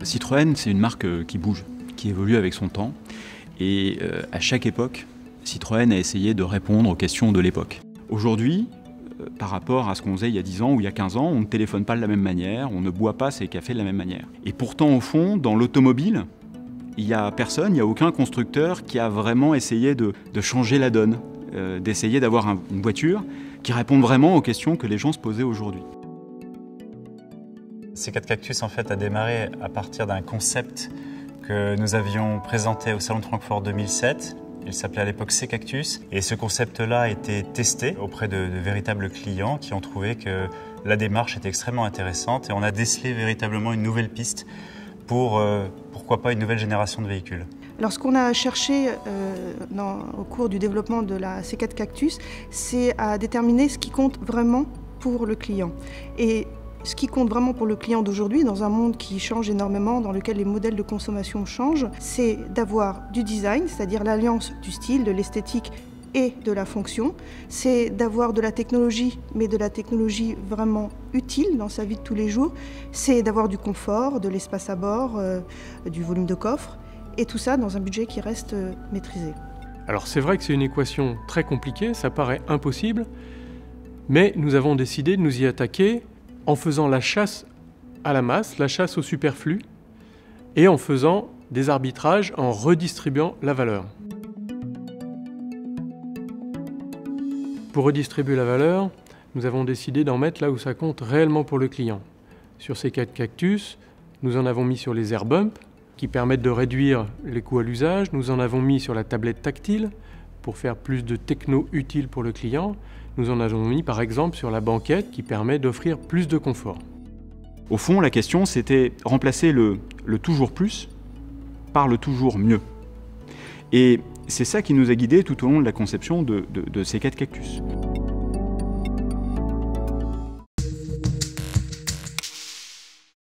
Citroën, c'est une marque qui bouge, qui évolue avec son temps. Et à chaque époque, Citroën a essayé de répondre aux questions de l'époque. Aujourd'hui, par rapport à ce qu'on faisait il y a 10 ans ou il y a 15 ans, on ne téléphone pas de la même manière, on ne boit pas ses cafés de la même manière. Et pourtant, au fond, dans l'automobile, il n'y a personne, il n'y a aucun constructeur qui a vraiment essayé de changer la donne, d'essayer d'avoir une voiture qui réponde vraiment aux questions que les gens se posaient aujourd'hui. C4 Cactus en fait a démarré à partir d'un concept que nous avions présenté au Salon de Francfort 2007. Il s'appelait à l'époque C-Cactus et ce concept-là a été testé auprès de véritables clients qui ont trouvé que la démarche était extrêmement intéressante et on a décelé véritablement une nouvelle piste pour, pourquoi pas, une nouvelle génération de véhicules. Alors ce qu'on a cherché au cours du développement de la C4 Cactus, c'est à déterminer ce qui compte vraiment pour le client. Et ce qui compte vraiment pour le client d'aujourd'hui, dans un monde qui change énormément, dans lequel les modèles de consommation changent, c'est d'avoir du design, c'est-à-dire l'alliance du style, de l'esthétique et de la fonction. C'est d'avoir de la technologie, mais de la technologie vraiment utile dans sa vie de tous les jours. C'est d'avoir du confort, de l'espace à bord, du volume de coffre, et tout ça dans un budget qui reste maîtrisé. Alors c'est vrai que c'est une équation très compliquée, ça paraît impossible, mais nous avons décidé de nous y attaquer en faisant la chasse à la masse, la chasse au superflu, et en faisant des arbitrages, en redistribuant la valeur. Pour redistribuer la valeur, nous avons décidé d'en mettre là où ça compte réellement pour le client. Sur C4 Cactus, nous en avons mis sur les air bumps, qui permettent de réduire les coûts à l'usage. Nous en avons mis sur la tablette tactile, pour faire plus de techno utile pour le client. Nous en avons mis par exemple sur la banquette qui permet d'offrir plus de confort. Au fond, la question c'était remplacer le toujours plus par le toujours mieux. Et c'est ça qui nous a guidés tout au long de la conception de C4 Cactus.